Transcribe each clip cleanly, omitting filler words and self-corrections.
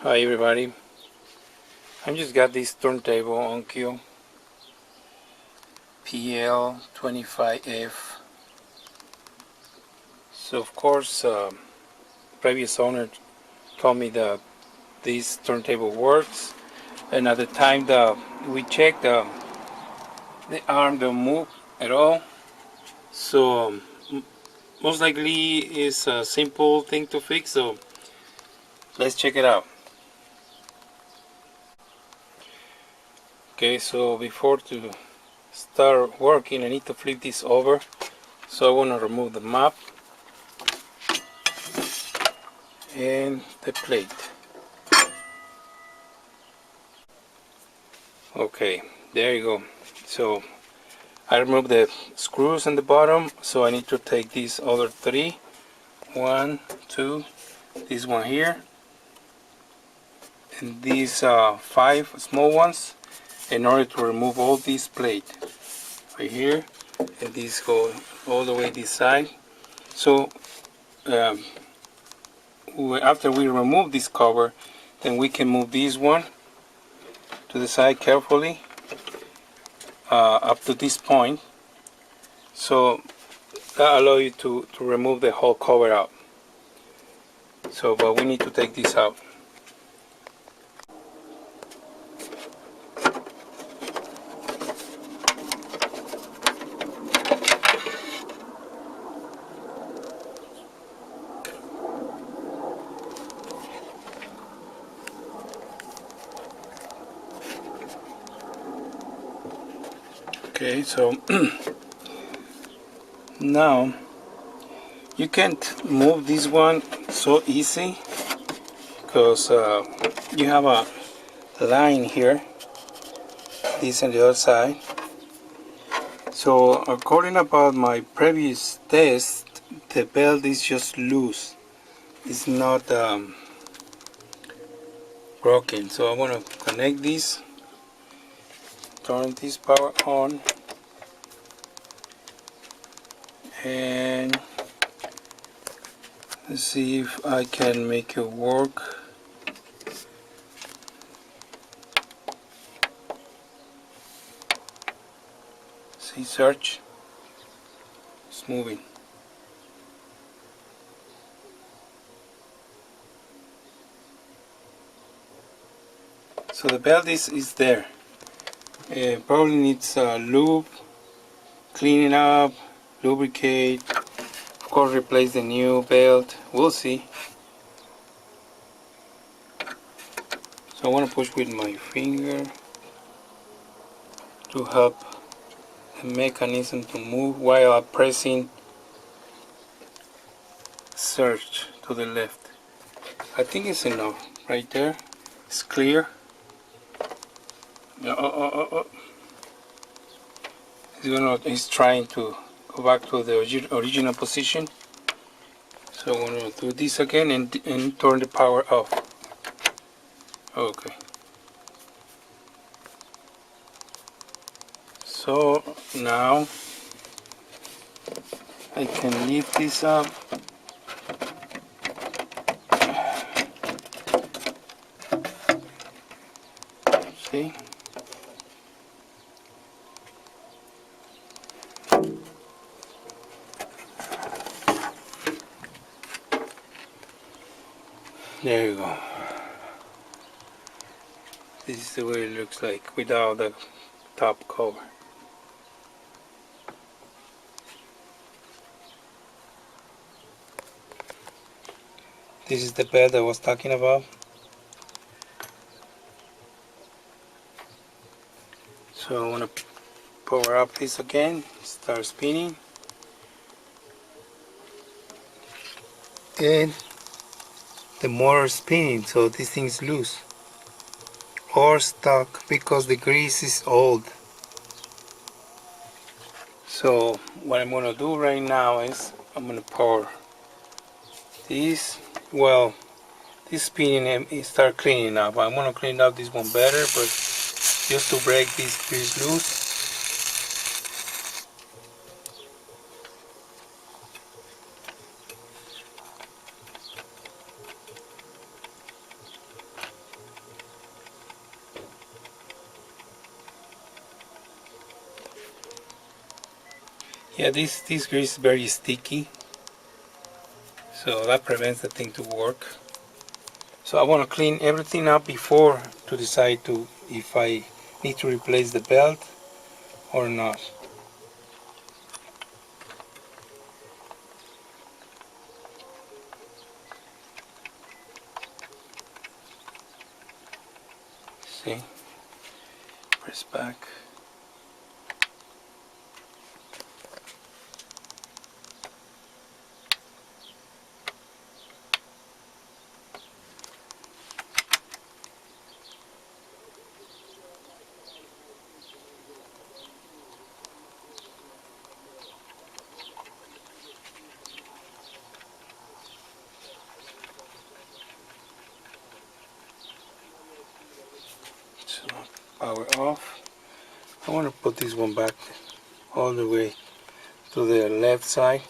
Hi everybody, I just got this turntable Onkyo PL-25F. So of course, previous owner told me that this turntable works, and at the time that we checked, the arm don't move at all. So most likely it's a simple thing to fix, so let's check it out. Okay, so before to start working I need to flip this over. So I want to remove the map and the plate. Okay, there you go. So I removed the screws on the bottom, so I need to take these other three. One, two, this one here, and these 5 small ones, in order to remove all this plate right here, and these go all the way this side. So after we remove this cover, then we can move this one to the side carefully up to this point. So that allows you to remove the whole cover out. So, but we need to take this out. Okay, so now you can't move this one so easy because you have a line here, this on the other side. So according about my previous test, the belt is just loose, it's not broken. So I want to connect this, turn this power on, and let's see if I can make it work. See, search, it's moving. So the belt is there. It probably needs lube, cleaning up, lubricate, of course replace the new belt, we'll see. So I want to push with my finger to help the mechanism to move while I'm pressing search to the left. I think it's enough right there, it's clear. It's trying to go back to the original position. So I'm going to do this again and turn the power off. Okay. So now I can lift this up. See? There you go. This is the way it looks like without the top cover. This is the belt I was talking about. So I want to power up this again, start spinning, and the motor is spinning, so this thing is loose or stuck because the grease is old. So what I'm going to do right now is I'm going to power this. Well, this spinning and start cleaning up. I'm going to clean up this one better, but just to break this grease loose. Yeah, this grease is very sticky, so that prevents the thing to work. So I want to clean everything up before to decide to if I need to replace the belt or not. See, press back. So power off. I want to put this one back all the way to the left side.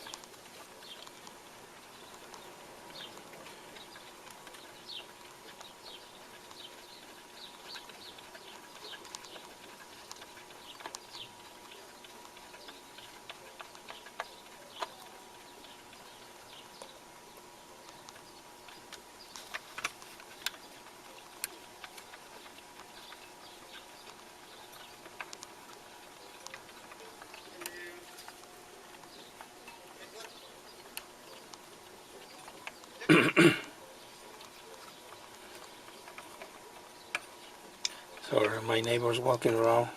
Sorry, my neighbor's walking around.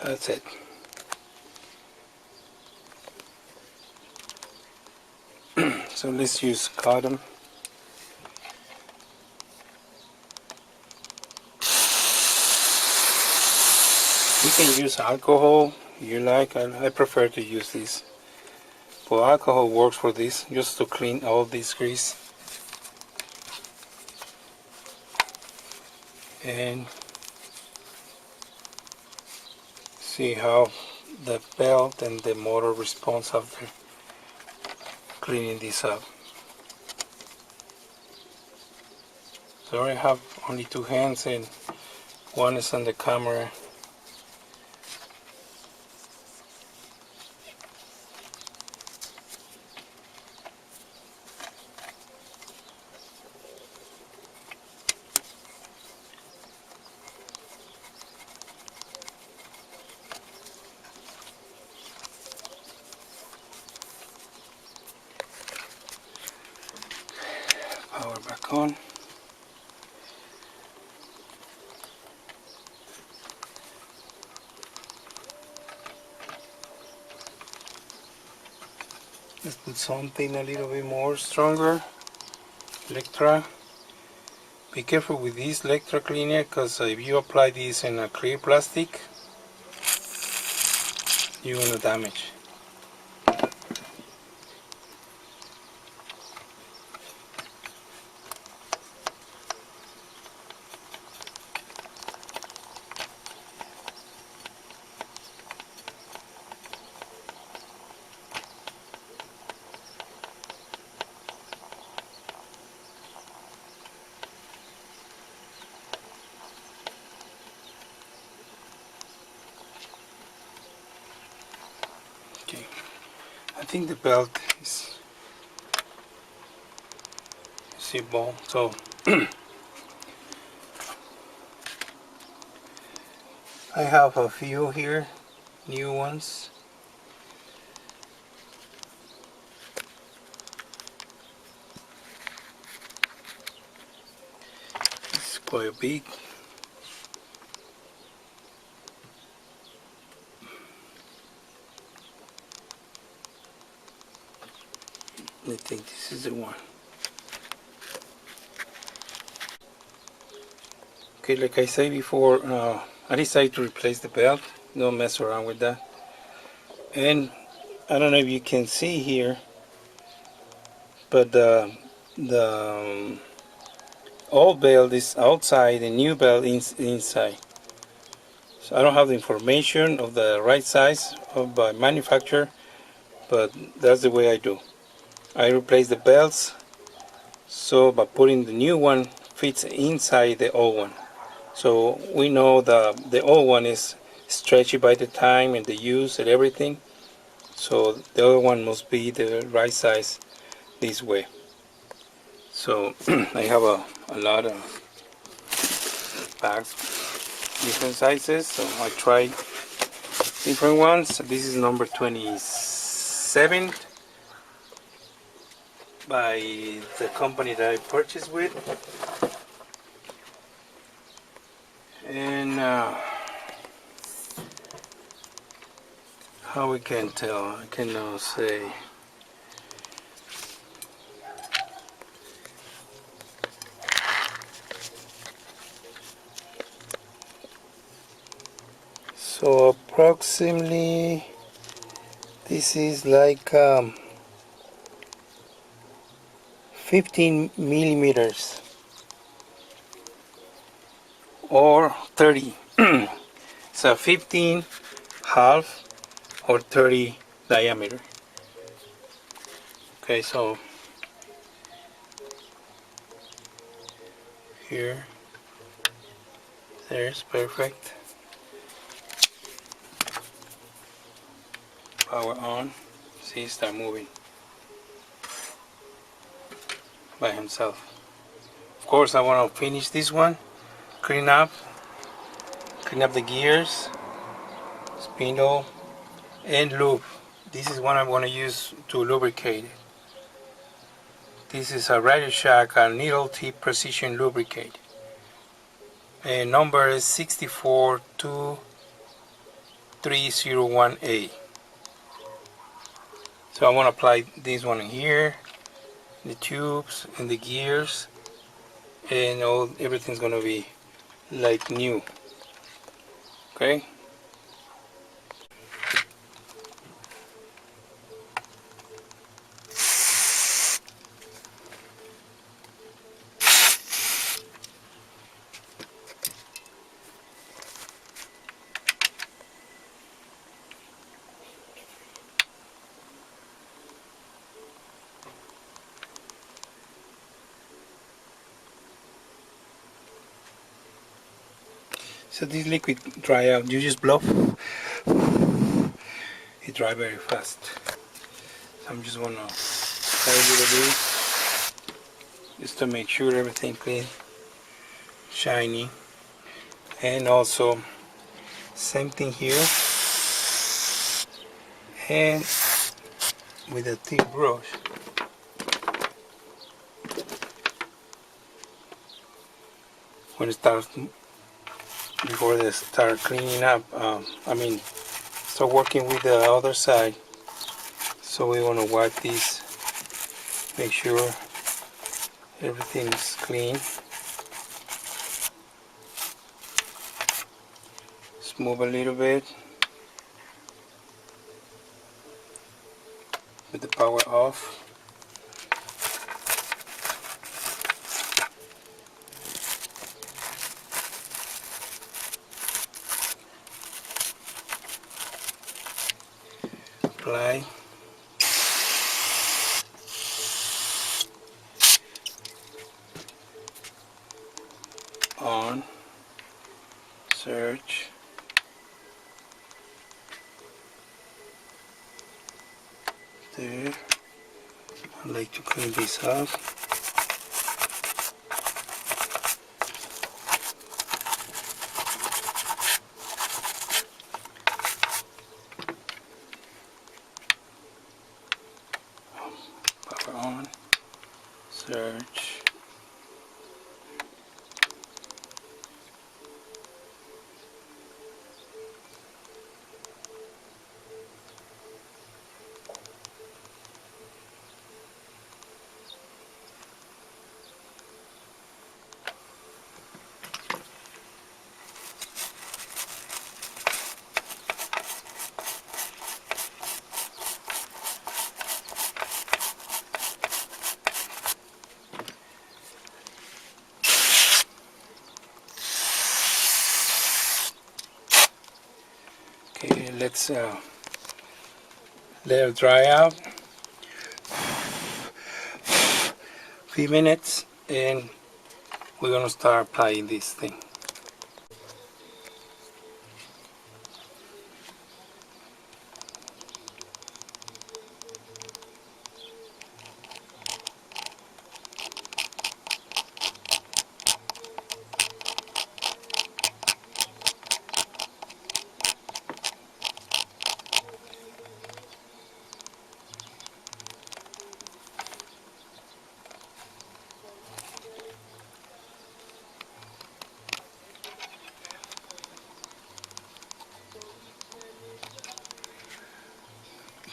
That's it. So let's use cotton. You can use alcohol if you like. I prefer to use this. But alcohol works for this, just to clean all this grease. And see how the belt and the motor responds after cleaning this up. So I have only two hands and one is on the camera. Power back on. Let's put something a little bit more stronger. Electra. Be careful with this Electra cleaner, because if you apply this in a clear plastic, you're gonna damage. Okay, I think the belt is ball. So I have a few here, new ones. It's quite big. I think this is the one. Okay, like I said before, I decided to replace the belt. Don't mess around with that. And I don't know if you can see here, but the old belt is outside, the new belt is inside. So I don't have the information of the right size of by manufacturer, but that's the way I do. I replace the belts, so by putting the new one fits inside the old one. So we know the old one is stretchy by the time and the use and everything. So the other one must be the right size this way. So I have a lot of bags, different sizes. So I try different ones. This is number 27 by the company that I purchased with. And how we can tell, I cannot say. So approximately this is like 15 millimeters or 30. So 15 half or 30 diameter. Okay, so here, there's perfect. Power on. See, start moving by himself. Of course, I want to finish this one, clean up the gears, spindle, and lube. This is what I'm going to use to lubricate it. This is a Radio Shack needle tip precision lubricate. And number is 6420301A. So I want to apply this one here, the tubes and the gears, and everything's going to be like new. Okay. So this liquid dry out, you just blow, it dry very fast. So I'm just gonna try a little bit, just to make sure everything clean, shiny. And also same thing here, and with a tip brush. When it starts, before they start cleaning up, start working with the other side. So we want to wipe this, make sure everything's clean. Smooth a little bit with the power off. Apply. On. Search. There. I like to clean this up. Power on. Search. let's let it dry out few minutes, and we're gonna start applying this thing.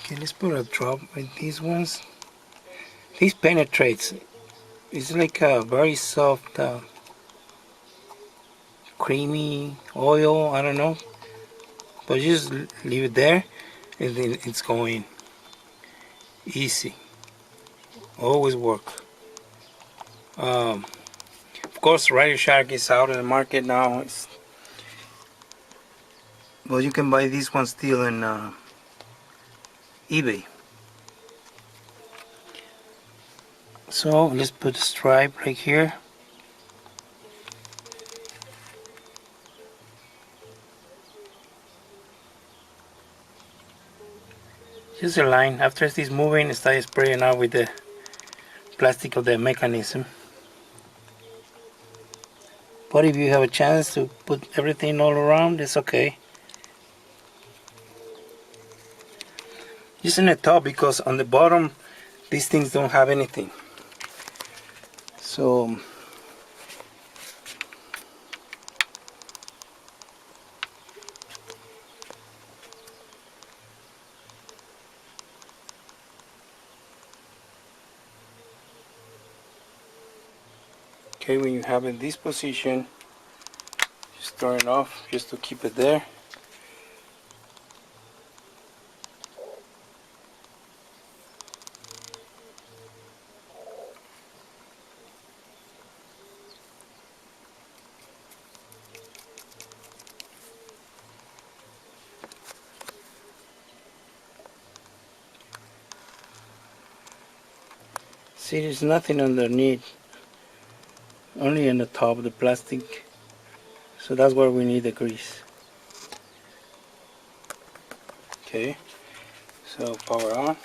Okay, let's put a drop with these ones. This penetrates. It's like a very soft, creamy oil. I don't know, but just leave it there, and then it's going easy. Always work. Of course, Radio Shack is out in the market now. Well, you can buy this one still in eBay. So let's put a stripe right here. Just a line. After it's moving, start spraying out with the plastic of the mechanism. But if you have a chance to put everything all around, it's okay. Just in the top, because on the bottom these things don't have anything. So okay, when you have it in this position, just turn it off just to keep it there. See, there's nothing underneath, only in the top of the plastic. So that's where we need the grease. Okay, so power on.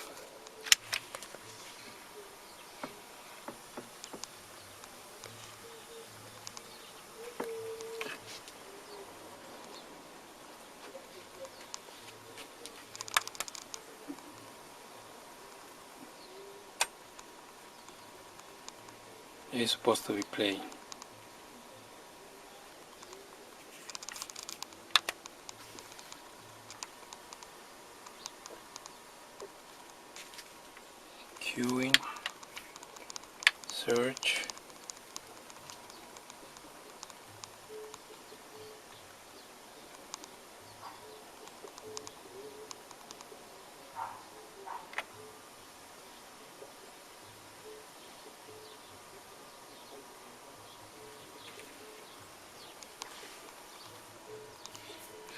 It's supposed to be playing. Queuing, search.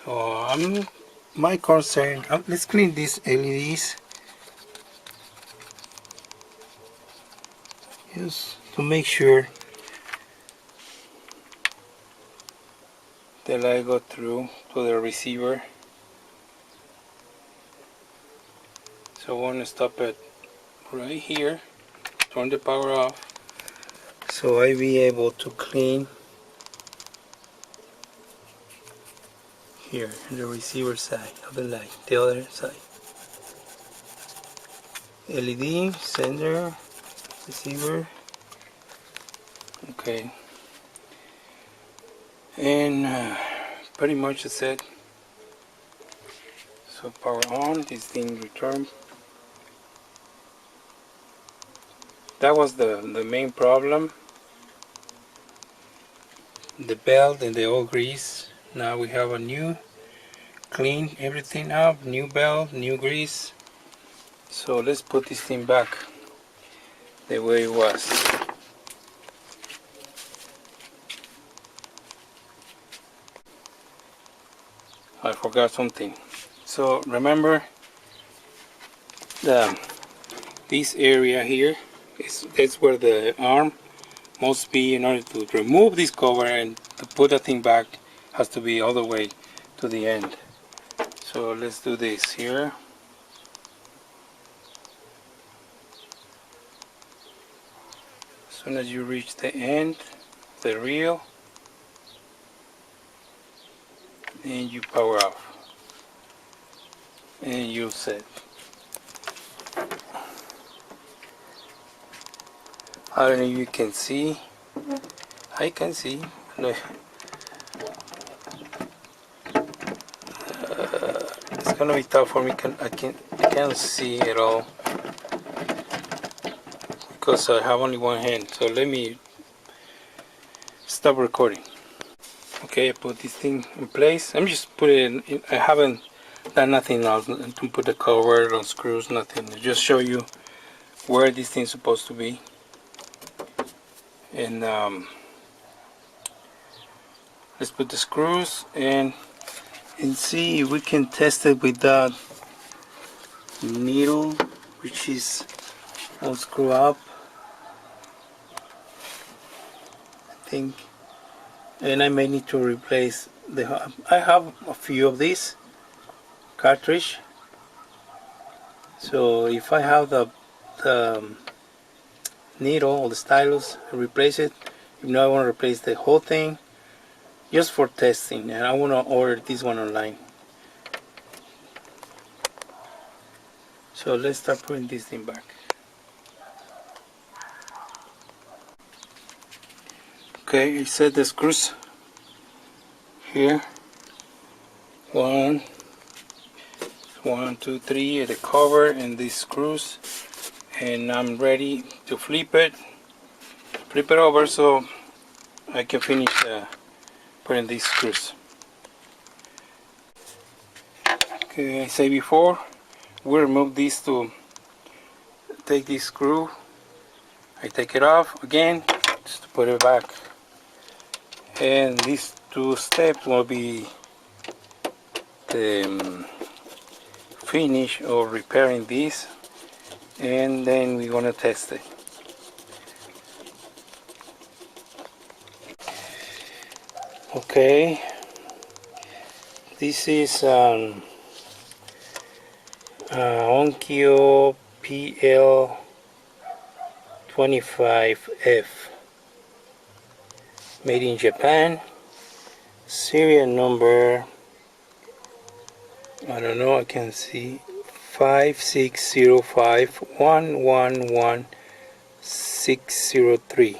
So my concern, let's clean these LEDs just to make sure the light go through to the receiver. So I want to stop it right here, turn the power off, so I be able to clean here the receiver side of the light, the other side. LED, sender, receiver. Okay, and pretty much that's it. So power on, this thing return. That was the main problem, the belt and the old grease. Now we have a new, clean everything up, new belt, new grease. So let's put this thing back the way it was. I forgot something. So remember, this area here that's where the arm must be. In order to remove this cover and to put the thing back, has to be all the way to the end. So let's do this here. As soon as you reach the end, the reel, and you power off, and you're set. I don't know if you can see. I can see. No. It's gonna be tough for me. I can't see at all because I have only one hand. So let me stop recording. Okay, I put this thing in place. I'm just putting it in. I haven't done nothing else to put the cover on screws, nothing. I just show you where this thing's supposed to be. And let's put the screws and see if we can test it with that needle, which is all screw up, I think. And I may need to replace the. I have a few of these cartridge, so if I have the needle or the stylus, I replace it. If not, I want to replace the whole thing just for testing, and I want to order this one online. So let's start putting this thing back. Okay, I set the screws here. One, two, three, the cover and these screws, and I'm ready to flip it over so I can finish putting these screws. Okay, I say before, we remove these to take this screw. I take it off again just to put it back, and these two steps will be the finish or repairing this, and then we're gonna test it. Okay, this is Onkyo PL-25F, made in Japan. Serial number, I don't know, I can see 56051111603.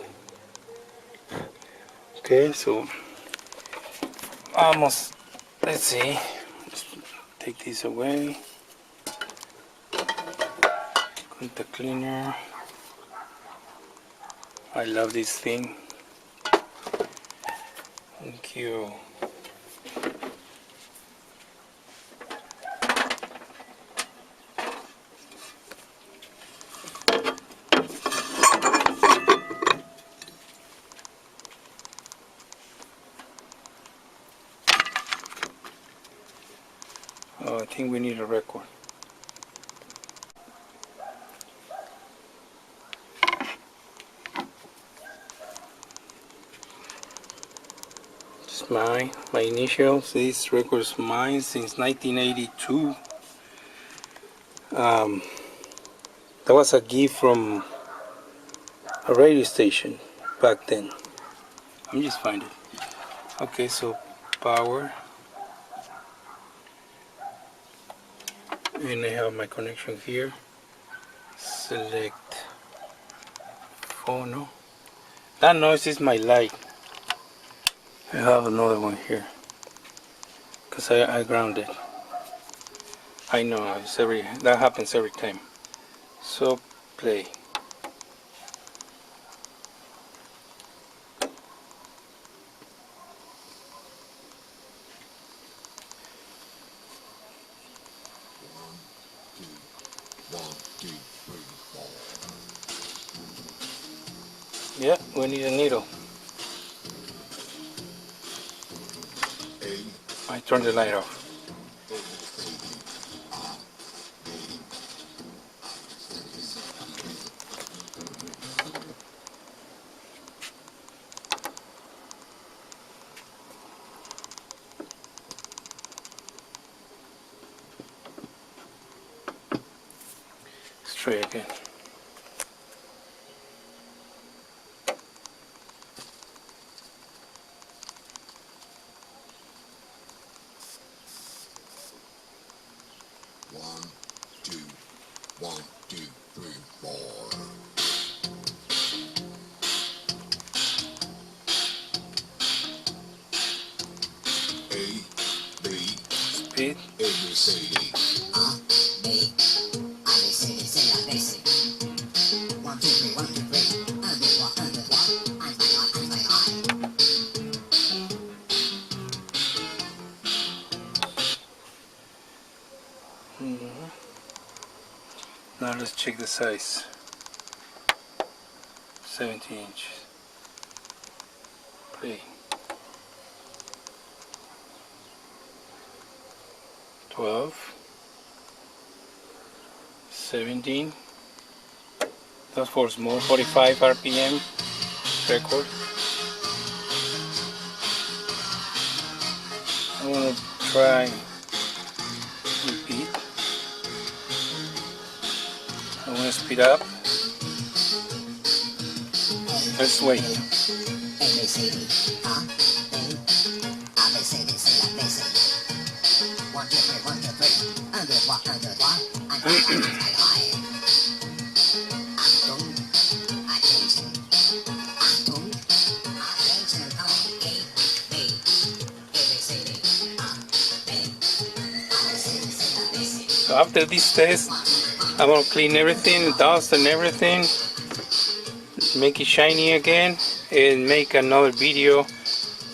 Okay, so almost, let's see, let's take this away with the cleaner. I love this thing. Thank you. Oh, I think we need a record. It's my initials. This record is mine since 1982. That was a gift from a radio station back then. I'm just finding it. Okay, so power. And I have my connection here. Select phono. That noise is my light. I have another one here because I grounded. I know that happens every time. So play. Yeah, we need a needle. I turn the light off. try again. One, two, 3, 4. A, B, Speed. A, B, C, D. A, B, A, B, C, D, C, A, B, C. 1, 2, 3, 1, 2, 3. 1, 2, 3, 1, 2, 3. 1, 2, 3, 1, 2, 3. Now let's check the size. 17 inches. Play. 12. 17. That's for small 45 RPM record. I'm gonna try repeat. I'm gonna speed up. Let's wait. So after this test, I'm gonna clean everything, dust and everything, make it shiny again, and make another video,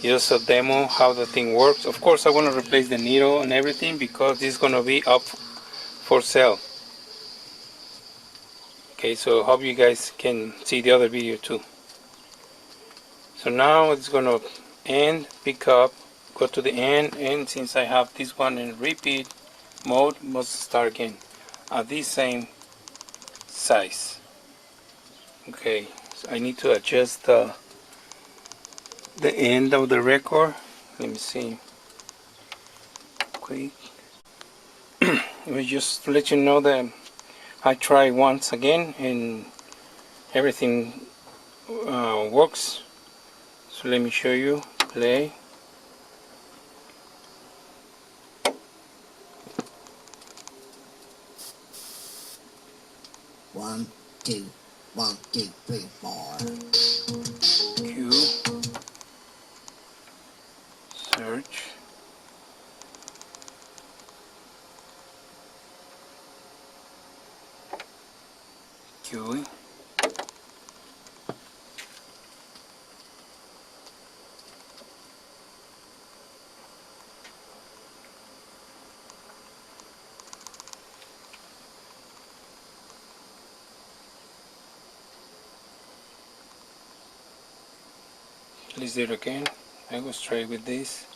just a demo how the thing works. Of course, I want to replace the needle and everything because this is gonna be up for sale. Okay, so hope you guys can see the other video too. So now it's gonna end, pick up, go to the end, and since I have this one in repeat mode, must start again at this same size. Okay, so I need to adjust the end of the record. Let me see. Quick. Let me just let you know that I tried once again and everything works. So let me show you. Play. One, two, 1, 2, 3, 4. Q. Search. Q. Let's do it again. I go straight with this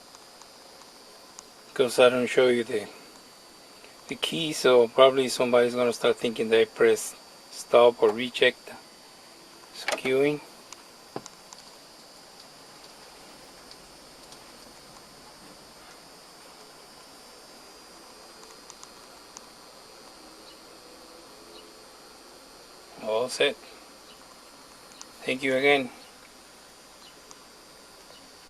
because I don't show you the key, so probably somebody's gonna start thinking that I press stop or reject. So queuing. All set. Thank you again.